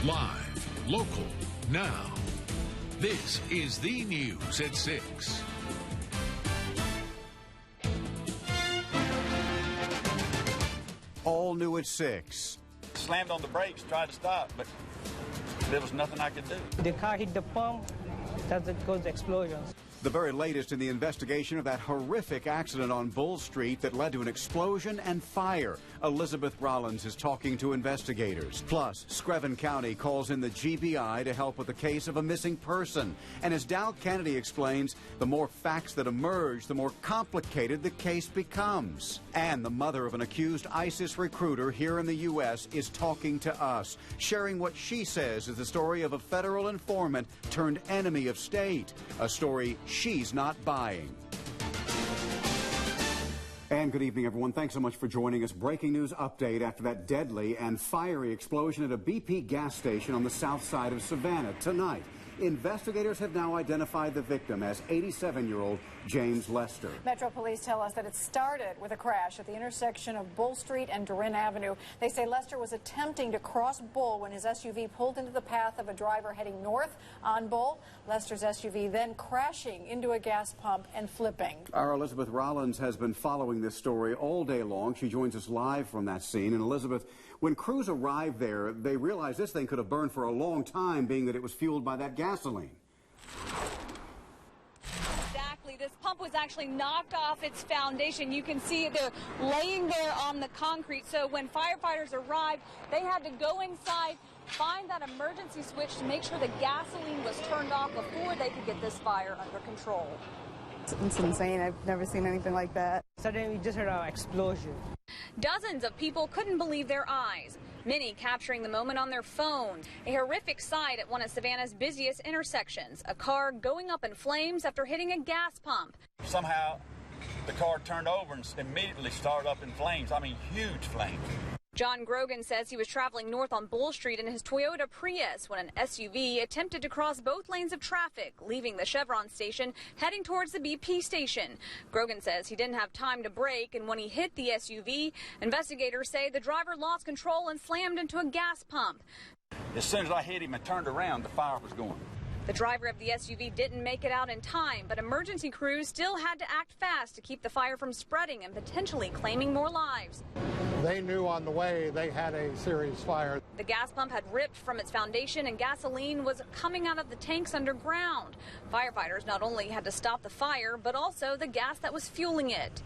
Live, local, now. This is the News at 6. All new at 6. Slammed on the brakes, tried to stop, but there was nothing I could do. The car hit the pump, that's it caused explosions. The very latest in the investigation of that horrific accident on Bull Street that led to an explosion and fire. Elizabeth Rollins is talking to investigators. Plus, Screven County calls in the GBI to help with the case of a missing person. And as Dow Kennedy explains, the more facts that emerge, the more complicated the case becomes. And the mother of an accused ISIS recruiter here in the U.S. is talking to us, sharing what she says is the story of a federal informant turned enemy of state. A story she's not buying. And good evening, everyone. Thanks so much for joining us. Breaking news update after that deadly and fiery explosion at a BP gas station on the south side of Savannah tonight. Investigators have now identified the victim as 87-year-old James Lester. Metro Police tell us that it started with a crash at the intersection of Bull Street and Durin Avenue. They say Lester was attempting to cross Bull when his SUV pulled into the path of a driver heading north on Bull. Lester's SUV then crashing into a gas pump and flipping. Our Elizabeth Rollins has been following this story all day long. She joins us live from that scene. And Elizabeth, when crews arrived there, they realized this thing could have burned for a long time, being that it was fueled by that gasoline. Exactly. This pump was actually knocked off its foundation. You can see it laying there on the concrete. So when firefighters arrived, they had to go inside, find that emergency switch to make sure the gasoline was turned off before they could get this fire under control. It's insane. I've never seen anything like that. Suddenly we just heard an explosion. Dozens of people couldn't believe their eyes, many capturing the moment on their phones. A horrific sight at one of Savannah's busiest intersections, a car going up in flames after hitting a gas pump. Somehow the car turned over and immediately started up in flames. I mean, huge flames. John Grogan says he was traveling north on Bull Street in his Toyota Prius when an SUV attempted to cross both lanes of traffic, leaving the Chevron station, heading towards the BP station. Grogan says he didn't have time to brake, and when he hit the SUV, investigators say the driver lost control and slammed into a gas pump. As soon as I hit him and turned around, the fire was going. The driver of the SUV didn't make it out in time, but emergency crews still had to act fast to keep the fire from spreading and potentially claiming more lives. They knew on the way they had a serious fire. The gas pump had ripped from its foundation and gasoline was coming out of the tanks underground. Firefighters not only had to stop the fire, but also the gas that was fueling it.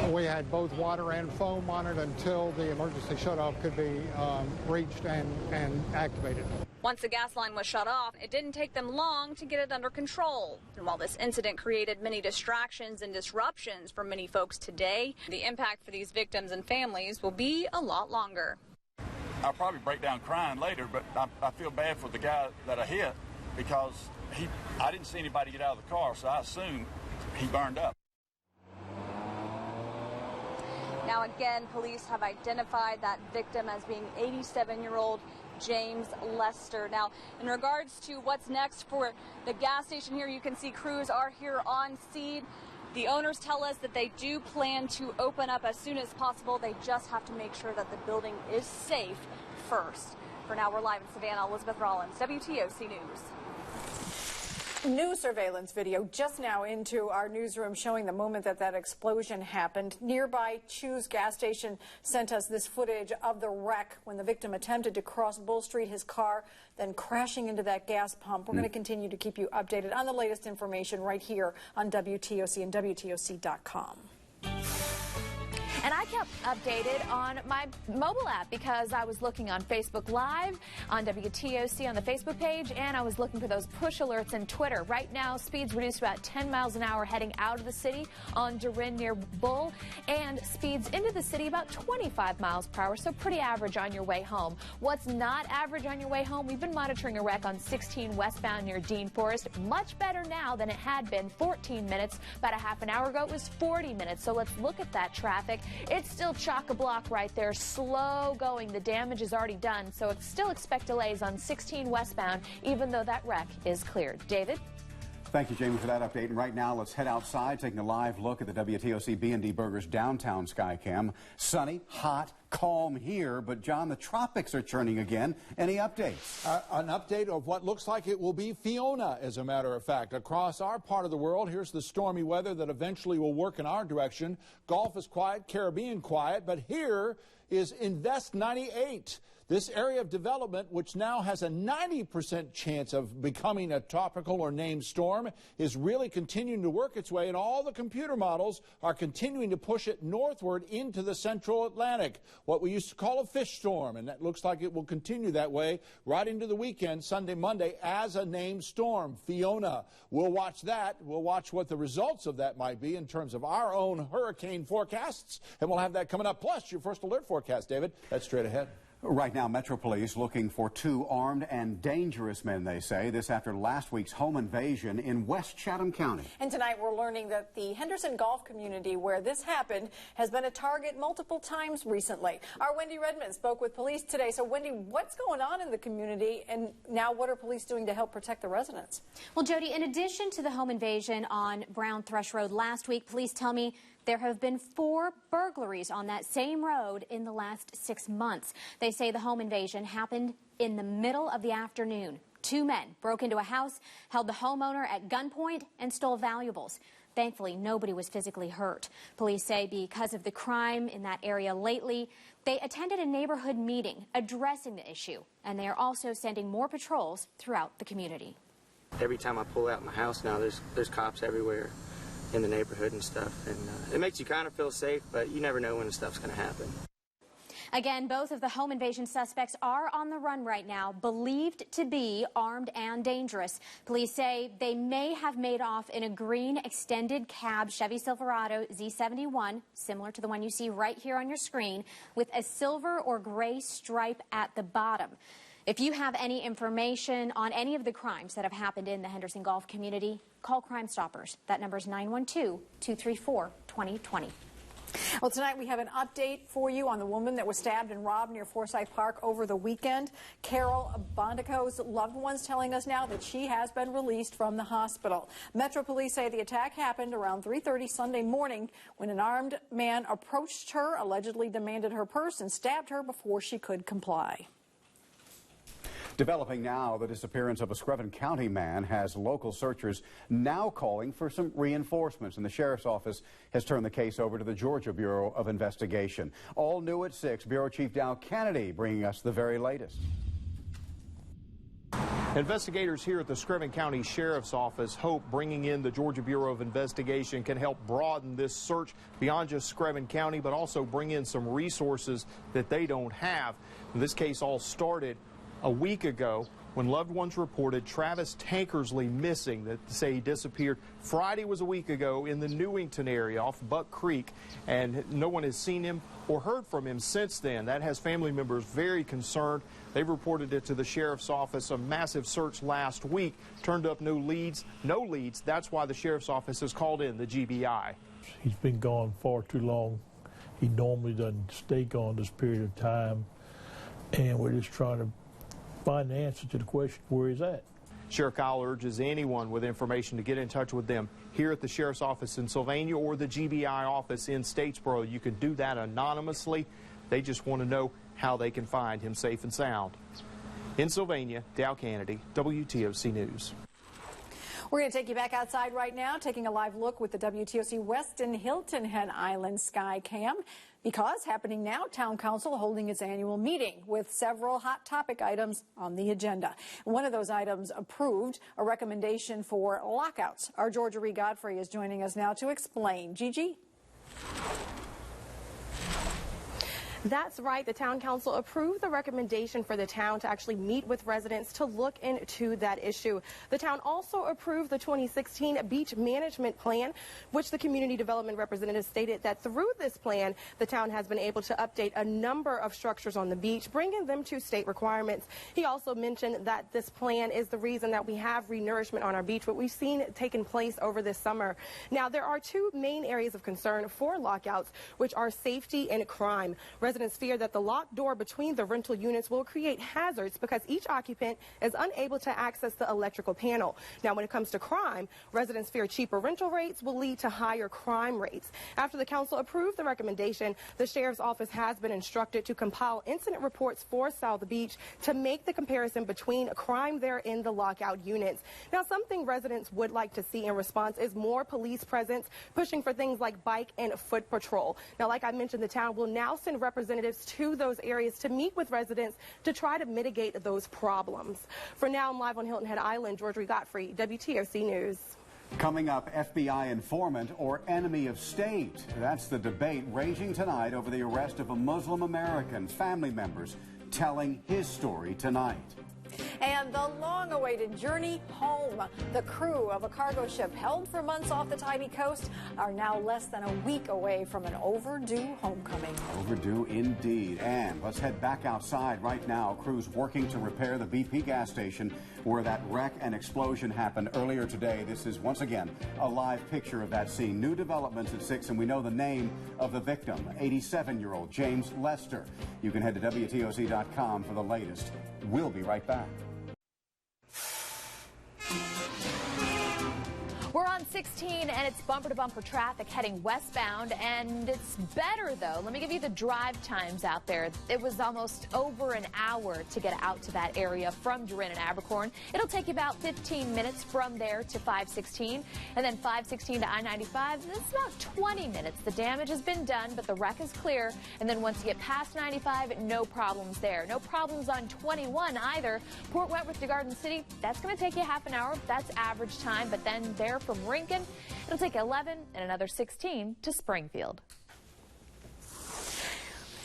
We had both water and foam on it until the emergency shutoff could be reached and activated. Once the gas line was shut off, it didn't take them long to get it under control. And while this incident created many distractions and disruptions for many folks today, the impact for these victims and families will be a lot longer. I'll probably break down crying later, but I feel bad for the guy that I hit because I didn't see anybody get out of the car, so I assumed he burned up. Now again, police have identified that victim as being 87-year-old James Lester. Now, in regards to what's next for the gas station here, you can see crews are here on scene. The owners tell us that they do plan to open up as soon as possible. They just have to make sure that the building is safe first. For now, we're live in Savannah. Elizabeth Rollins, WTOC News. New surveillance video just now into our newsroom showing the moment that explosion happened. Nearby Choose gas station sent us this footage of the wreck when the victim attempted to cross Bull Street, his car then crashing into that gas pump. We're going to continue to keep you updated on the latest information right here on WTOC and WTOC.com. And I kept updated on my mobile app because I was looking on Facebook Live, on WTOC on the Facebook page, and I was looking for those push alerts in Twitter. Right now, speeds reduced about 10 miles an hour heading out of the city on Durin near Bull, and speeds into the city about 25 miles per hour, so pretty average on your way home. What's not average on your way home? We've been monitoring a wreck on 16 westbound near Dean Forest. Much better now than it had been 14 minutes. About a half an hour ago, it was 40 minutes, so let's look at that traffic. It's still chock-a-block right there, slow going. The damage is already done, so still expect delays on 16 westbound, even though that wreck is cleared. David? Thank you, Jamie, for that update. And right now, let's head outside, taking a live look at the WTOC B&D Burgers downtown Skycam. Sunny, hot, calm here, but John, the tropics are churning again. Any updates? An update of what looks like it will be Fiona, as a matter of fact. Across our part of the world, here's the stormy weather that eventually will work in our direction. Gulf is quiet, Caribbean quiet, but here is Invest 98. This area of development, which now has a 90% chance of becoming a tropical or named storm, is really continuing to work its way, and all the computer models are continuing to push it northward into the central Atlantic, what we used to call a fish storm, and that looks like it will continue that way right into the weekend, Sunday, Monday, as a named storm, Fiona. We'll watch that. We'll watch what the results of that might be in terms of our own hurricane forecasts, and we'll have that coming up. Plus, your first alert forecast, David. That's straight ahead. Right now, Metro Police looking for 2 armed and dangerous men, they say. This after last week's home invasion in West Chatham County. And tonight we're learning that the Henderson Golf community where this happened has been a target multiple times recently. Our Wendy Redmond spoke with police today. So, Wendy, what's going on in the community, and now what are police doing to help protect the residents? Well, Jody, in addition to the home invasion on Brown Thrush Road last week, police tell me there have been 4 burglaries on that same road in the last 6 months. They say the home invasion happened in the middle of the afternoon. 2 men broke into a house, held the homeowner at gunpoint, and stole valuables. Thankfully, nobody was physically hurt. Police say because of the crime in that area lately, they attended a neighborhood meeting addressing the issue, and they are also sending more patrols throughout the community. Every time I pull out my house now, there's cops everywhere in the neighborhood and stuff, and it makes you kind of feel safe, but you never know when the stuff's going to happen. Again, both of the home invasion suspects are on the run right now, believed to be armed and dangerous. Police say they may have made off in a green extended cab Chevy Silverado Z71, similar to the one you see right here on your screen, with a silver or gray stripe at the bottom. If you have any information on any of the crimes that have happened in the Henderson Golf community, call Crime Stoppers. That number is 912-234-2020. Well, tonight we have an update for you on the woman that was stabbed and robbed near Forsyth Park over the weekend. Carol Bondico's loved ones telling us now that she has been released from the hospital. Metro Police say the attack happened around 3:30 Sunday morning when an armed man approached her, allegedly demanded her purse, and stabbed her before she could comply. Developing now, the disappearance of a Screven County man has local searchers now calling for some reinforcements, and the Sheriff's Office has turned the case over to the Georgia Bureau of Investigation. All new at 6, Bureau Chief Dow Kennedy bringing us the very latest. Investigators here at the Screven County Sheriff's Office hope bringing in the Georgia Bureau of Investigation can help broaden this search beyond just Screven County, but also bring in some resources that they don't have. This case all started a week ago when loved ones reported Travis Tankersley missing. That say he disappeared Friday was a week ago in the Newington area off Buck Creek, and no one has seen him or heard from him since then. That has family members very concerned. They've reported it to the Sheriff's Office. A massive search last week turned up no leads. That's why the Sheriff's Office has called in the GBI. He's been gone far too long. He normally doesn't stay gone this period of time, and we're just trying to find the answer to the question, where is that? Sheriff Kyle urges anyone with information to get in touch with them here at the Sheriff's Office in Sylvania or the GBI office in Statesboro. You can do that anonymously. They just want to know how they can find him safe and sound. In Sylvania, Dow Kennedy, WTOC News. We're going to take you back outside right now, taking a live look with the WTOC Westin Hilton Head Island Sky Cam. Because happening now, Town Council holding its annual meeting with several hot topic items on the agenda. One of those items approved a recommendation for lockouts. Our Georgia Ree Godfrey is joining us now to explain. Gigi? That's right. The Town Council approved the recommendation for the town to actually meet with residents to look into that issue. The town also approved the 2016 Beach Management Plan, which the Community Development Representative stated that through this plan, the town has been able to update a number of structures on the beach, bringing them to state requirements. He also mentioned that this plan is the reason that we have renourishment on our beach, what we've seen taking place over this summer. Now, there are 2 main areas of concern for lockouts, which are safety and crime. Residents Residents fear that the locked door between the rental units will create hazards because each occupant is unable to access the electrical panel. Now, when it comes to crime, residents fear cheaper rental rates will lead to higher crime rates. After the council approved the recommendation, the sheriff's office has been instructed to compile incident reports for South Beach to make the comparison between crime there in the lockout units. Now, something residents would like to see in response is more police presence, pushing for things like bike and foot patrol. Now, like I mentioned, the town will now send representatives to those areas to meet with residents to try to mitigate those problems. For now, I'm live on Hilton Head Island. George Godfrey, WTOC News. Coming up, FBI informant or enemy of state. That's the debate raging tonight over the arrest of a Muslim American. Family members telling his story tonight. And the long-awaited journey home. The crew of a cargo ship held for months off the Tybee coast are now less than a week away from an overdue homecoming. Overdue indeed. And let's head back outside right now. Crews working to repair the BP gas station where that wreck and explosion happened earlier today. This is once again a live picture of that scene. New developments at 6, and we know the name of the victim, 87-year-old James Lester. You can head to WTOC.com for the latest. We'll be right back. We're on 16 and it's bumper-to-bumper traffic heading westbound, and it's better though. Let me give you the drive times out there. It was almost over an hour to get out to that area from Durin and Abercorn. It'll take you about 15 minutes from there to 516, and then 516 to I-95. It's about 20 minutes. The damage has been done, but the wreck is clear. And then once you get past 95, no problems there. No problems on 21 either. Port Wentworth to Garden City, that's going to take you half an hour. That's average time, but then there from Rincon, it'll take 11 and another 16 to Springfield.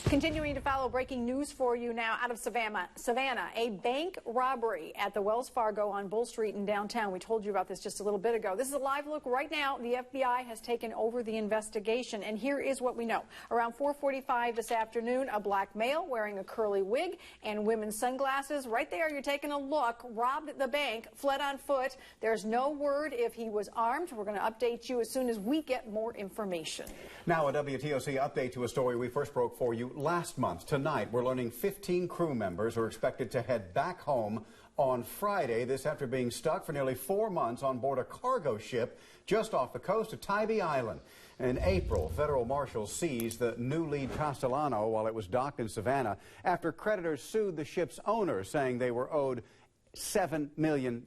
Continuing to follow breaking news for you now out of Savannah, a bank robbery at the Wells Fargo on Bull Street in downtown. We told you about this just a little bit ago. This is a live look right now. The FBI has taken over the investigation, and here is what we know. Around 4:45 this afternoon, a black male wearing a curly wig and women's sunglasses, right there, you're taking a look, robbed the bank, fled on foot. There's no word if he was armed. We're going to update you as soon as we get more information. Now, a WTOC update to a story we first broke for you last month. Tonight, we're learning 15 crew members are expected to head back home on Friday. This after being stuck for nearly 4 months on board a cargo ship just off the coast of Tybee Island. In April, federal marshals seized the new lead Castellano while it was docked in Savannah after creditors sued the ship's owner, saying they were owed $7 million.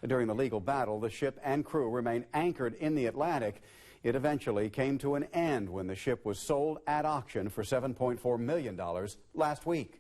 During the legal battle, the ship and crew remained anchored in the Atlantic. It eventually came to an end when the ship was sold at auction for $7.4 million last week.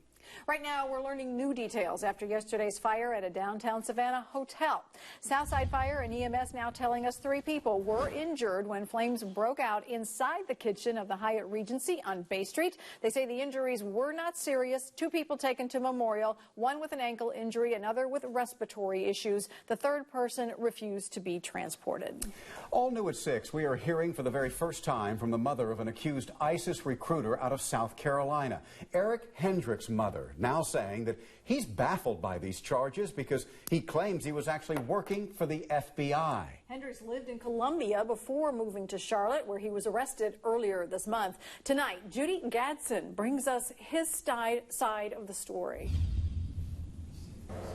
Right now, we're learning new details after yesterday's fire at a downtown Savannah hotel. Southside Fire and EMS now telling us 3 people were injured when flames broke out inside the kitchen of the Hyatt Regency on Bay Street. They say the injuries were not serious. 2 people taken to Memorial, 1 with an ankle injury, another with respiratory issues. The 3rd person refused to be transported. All new at 6, we are hearing for the very first time from the mother of an accused ISIS recruiter out of South Carolina. Eric Hendricks' mother now saying that he's baffled by these charges because he claims he was actually working for the FBI. Hendricks lived in Columbia before moving to Charlotte, where he was arrested earlier this month. Tonight, Judy Gadsden brings us his side of the story.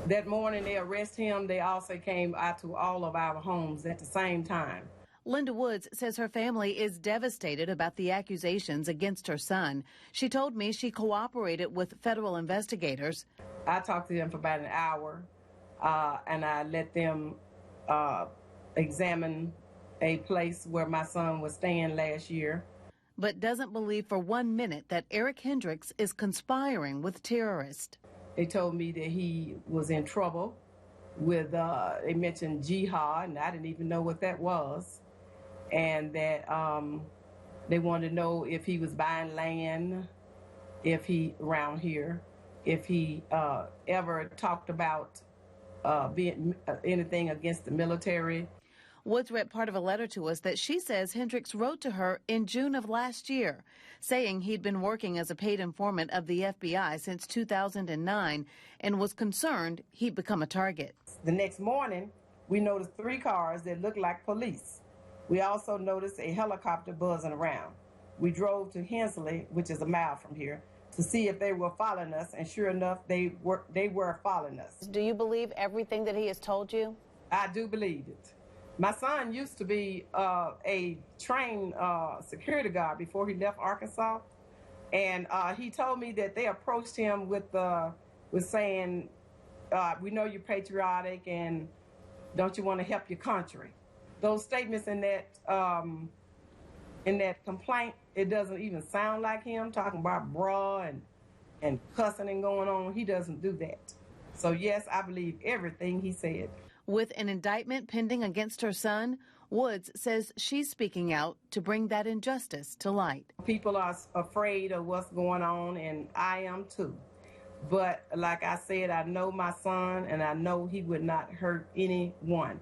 That morning they arrested him. They also came out to all of our homes at the same time. Linda Woods says her family is devastated about the accusations against her son. She told me she cooperated with federal investigators. I talked to them for about an hour, and I let them examine a place where my son was staying last year. But doesn't believe for 1 minute that Eric Hendricks is conspiring with terrorists. They told me that he was in trouble with, they mentioned jihad, and I didn't even know what that was. And that they wanted to know if he was buying land, if he, around here, if he ever talked about being anything against the military. Woods read part of a letter to us that she says Hendricks wrote to her in June of last year, saying he'd been working as a paid informant of the FBI since 2009 and was concerned he'd become a target. The next morning, we noticed 3 cars that looked like police. We also noticed a helicopter buzzing around. we drove to Hensley, which is a mile from here, to see if they were following us, and sure enough, they were following us. Do you believe everything that he has told you? I do believe it. My son used to be a trained security guard before he left Arkansas, and he told me that they approached him with saying, we know you're patriotic and don't you want to help your country? Those statements in that complaint, it doesn't even sound like him talking about bruh and cussing and going on. He doesn't do that. So yes, I believe everything he said. With an indictment pending against her son, Woods says she's speaking out to bring that injustice to light. People are afraid of what's going on, and I am too. But like I said, I know my son, and I know he would not hurt anyone.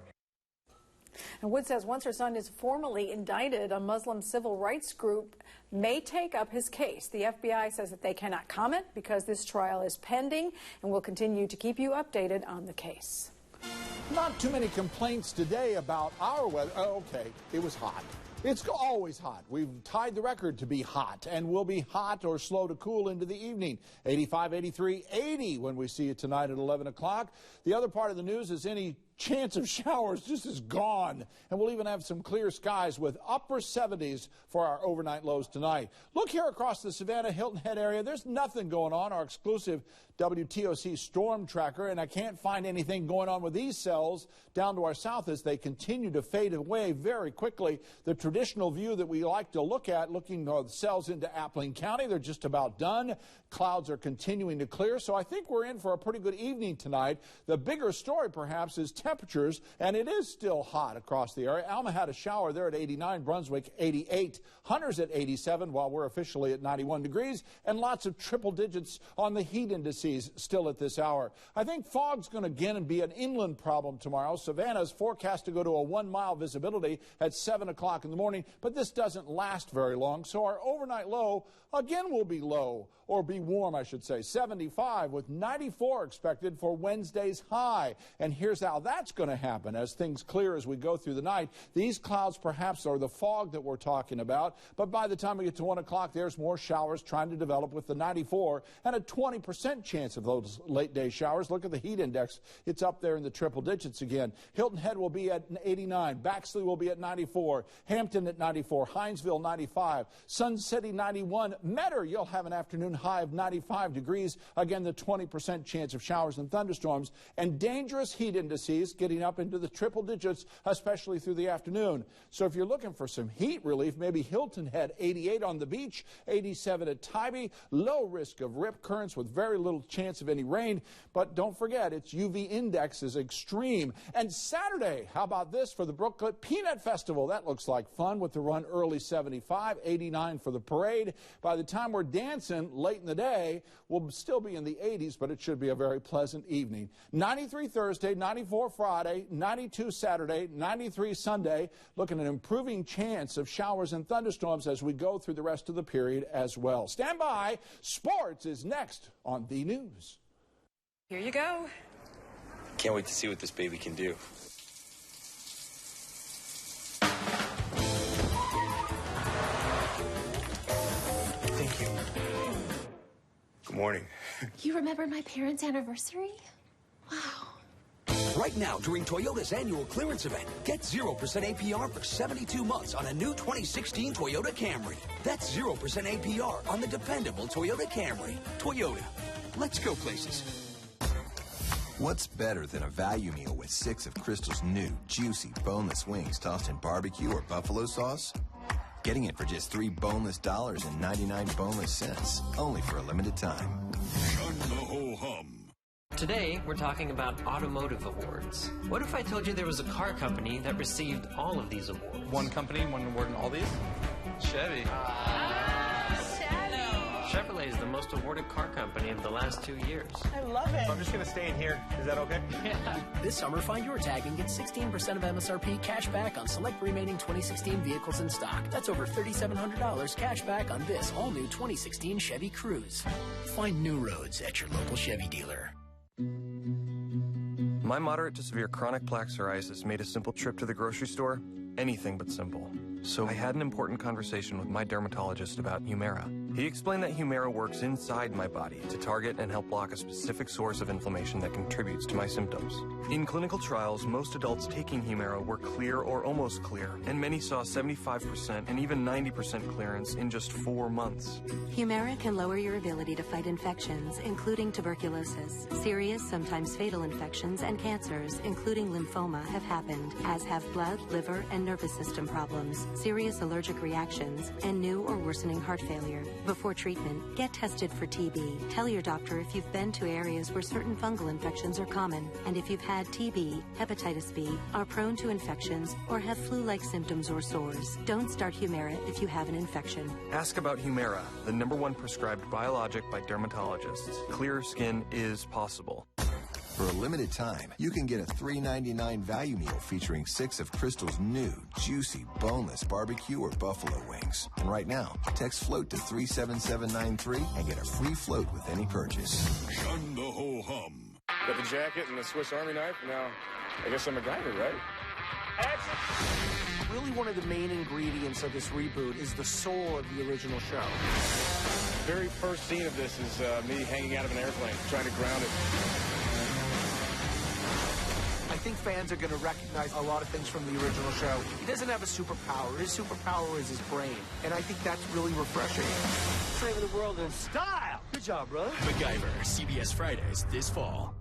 And Wood says once her son is formally indicted, a Muslim civil rights group may take up his case. The FBI says that they cannot comment because this trial is pending, and will continue to keep you updated on the case. Not too many complaints today about our weather. Oh, okay, it was hot. It's always hot. We've tied the record to be hot, and we'll be hot or slow to cool into the evening. 85, 83, 80 when we see you tonight at 11 o'clock. The other part of the news is any chance of showers just is gone. And we'll even have some clear skies with upper 70s for our overnight lows tonight. Look here across the Savannah Hilton Head area. There's nothing going on. Our exclusive WTOC storm tracker, and I can't find anything going on with these cells down to our south as they continue to fade away very quickly. The traditional view that we like to look at, looking at cells into Appling County, they're just about done. Clouds are continuing to clear, so I think we're in for a pretty good evening tonight. The bigger story, perhaps, is temperatures, and it is still hot across the area. Alma had a shower there at 89, Brunswick 88, Hunter's at 87, while we're officially at 91 degrees, and lots of triple digits on the heat indices still at this hour. I think fog's going to again be an inland problem tomorrow. Savannah's forecast to go to a 1-mile visibility at 7 o'clock in the morning, but this doesn't last very long, so our overnight low again will be low, or be warm, I should say, 75 with 94 expected for Wednesday's high. And here's how that's going to happen as things clear as we go through the night. These clouds perhaps are the fog that we're talking about, but by the time we get to 1 o'clock, there's more showers trying to develop with the 94 and a 20% chance of those late day showers. Look at the heat index. It's up there in the triple digits again. Hilton Head will be at 89. Baxley will be at 94. Hampton at 94. Hinesville 95. Sun City 91. Metter, you'll have an afternoon high of 95 degrees. Again, the 20% chance of showers and thunderstorms. And dangerous heat indices getting up into the triple digits, especially through the afternoon. So if you're looking for some heat relief, maybe Hilton Head 88 on the beach, 87 at Tybee. Low risk of rip currents with very little chance of any rain. But don't forget, its UV index is extreme. And Saturday, how about this for the Brooklet Peanut Festival? That looks like fun with the run early 75, 89 for the parade. By the time we're dancing late in the day, we'll still be in the 80s, but it should be a very pleasant evening. 93 Thursday, 94 Friday, 92 Saturday, 93 Sunday. Looking at an improving chance of showers and thunderstorms as we go through the rest of the period as well. Stand by. Sports is next on The News. Here you go. Can't wait to see what this baby can do. Thank you. Good morning. You remember my parents' anniversary? Wow. Right now, during Toyota's annual clearance event, get 0% APR for 72 months on a new 2016 Toyota Camry. That's 0% APR on the dependable Toyota Camry. Toyota. Let's go places. What's better than a value meal with 6 of Crystal's new, juicy, boneless wings tossed in barbecue or buffalo sauce? Getting it for just $3 boneless and 99 boneless cents, only for a limited time. Today, we're talking about automotive awards. What if I told you there was a car company that received all of these awards? One company, one award in all these? Chevy. Chevrolet is the most awarded car company of the last 2 years. I love it. So I'm just going to stay in here. Is that okay? Yeah. This summer, find your tag and get 16% of MSRP cash back on select remaining 2016 vehicles in stock. That's over $3,700 cash back on this all-new 2016 Chevy Cruze. Find new roads at your local Chevy dealer. My moderate to severe chronic plaque psoriasis made a simple trip to the grocery store anything but simple. So I had an important conversation with my dermatologist about Humira. He explained that Humira works inside my body to target and help block a specific source of inflammation that contributes to my symptoms. In clinical trials, most adults taking Humira were clear or almost clear, and many saw 75% and even 90% clearance in just 4 months. Humira can lower your ability to fight infections, including tuberculosis. Serious, sometimes fatal infections and cancers, including lymphoma, have happened, as have blood, liver, and nervous system problems, serious allergic reactions, and new or worsening heart failure. Before treatment, get tested for TB. Tell your doctor if you've been to areas where certain fungal infections are common, and if you've had TB, hepatitis B, are prone to infections, or have flu-like symptoms or sores. Don't start Humira if you have an infection. Ask about Humira, the #1 prescribed biologic by dermatologists. Clearer skin is possible. For a limited time, you can get a $3.99 value meal featuring 6 of Crystal's new, juicy, boneless barbecue or buffalo wings. And right now, text FLOAT to 37793 and get a free float with any purchase. Shun the ho-hum. Got the jacket and the Swiss Army knife. Now, I guess I'm a MacGyver, right? Action! Really, one of the main ingredients of this reboot is the soul of the original show. The very first scene of this is me hanging out of an airplane, trying to ground it. I think fans are going to recognize a lot of things from the original show. He doesn't have a superpower. His superpower is his brain. And I think that's really refreshing. Saving the world in style. Good job, brother. MacGyver, CBS Fridays this fall.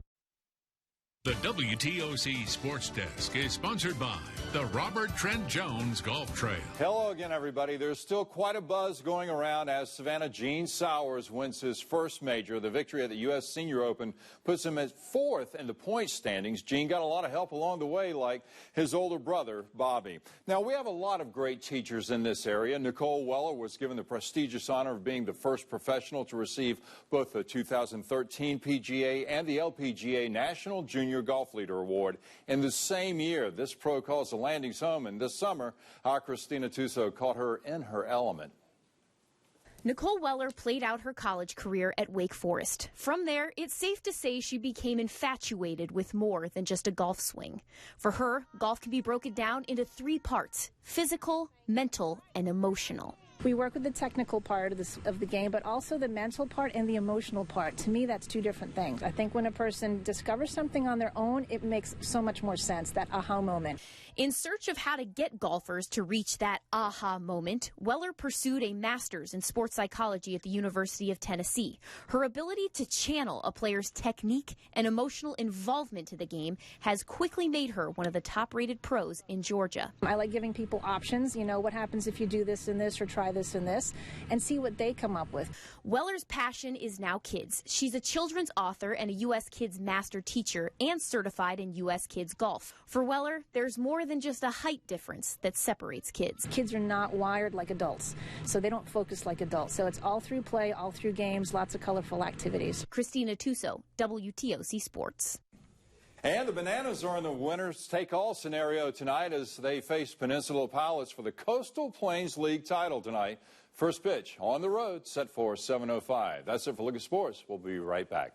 The WTOC Sports Desk is sponsored by the Robert Trent Jones Golf Trail. Hello again, everybody. There's still quite a buzz going around as Savannah Gene Sowers wins his first major. The victory at the U.S. Senior Open puts him at 4th in the point standings. Gene got a lot of help along the way, like his older brother, Bobby. Now, we have a lot of great teachers in this area. Nicole Weller was given the prestigious honor of being the first professional to receive both the 2013 PGA and the LPGA National Junior Golf Leader Award in the same year. This pro calls the landings home, and this summer, our Christina Tuso caught her in her element. Nicole Weller played out her college career at Wake Forest. From there, it's safe to say she became infatuated with more than just a golf swing. For her, golf can be broken down into 3 parts: physical, mental, and emotional. We work with the technical part of the game, but also the mental part and the emotional part. To me, that's 2 different things. I think when a person discovers something on their own, it makes so much more sense, that aha moment. In search of how to get golfers to reach that aha moment, Weller pursued a master's in sports psychology at the University of Tennessee. Her ability to channel a player's technique and emotional involvement to the game has quickly made her one of the top-rated pros in Georgia. I like giving people options. You know, what happens if you do this and this, or try this and this, and see what they come up with. Weller's passion is now kids. She's a children's author and a U.S. Kids Master teacher and certified in U.S. Kids Golf. For Weller, there's more than just a height difference that separates kids. Kids are not wired like adults, so they don't focus like adults. So it's all through play, all through games, lots of colorful activities. Christina Tuso, WTOC Sports. And the Bananas are in the winners take all scenario tonight as they face Peninsula Pilots for the Coastal Plains League title tonight. First pitch on the road set for 7:05. That's it for Look at Sports. We'll be right back.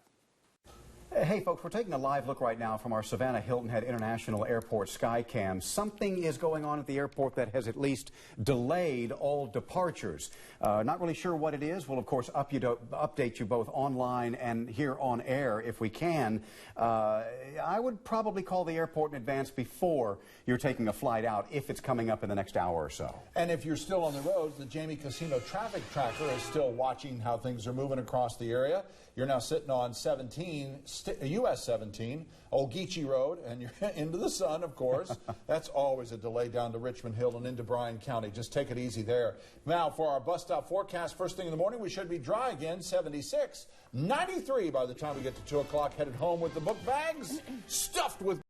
Hey, folks, we're taking a live look right now from our Savannah Hilton Head International Airport Skycam. Something is going on at the airport that has at least delayed all departures. Not really sure what it is. We'll, of course, update you both online and here on air if we can. I would probably call the airport in advance before you're taking a flight out if it's coming up in the next hour or so. And if you're still on the roads, the Jamie Casino traffic tracker is still watching how things are moving across the area. You're now sitting on 17, US 17, Ogeechee Road, and you're into the sun, of course. That's always a delay down to Richmond Hill and into Bryan County. Just take it easy there. Now, for our bus stop forecast, first thing in the morning, we should be dry again, 76, 93 by the time we get to 2 o'clock, headed home with the book bags stuffed with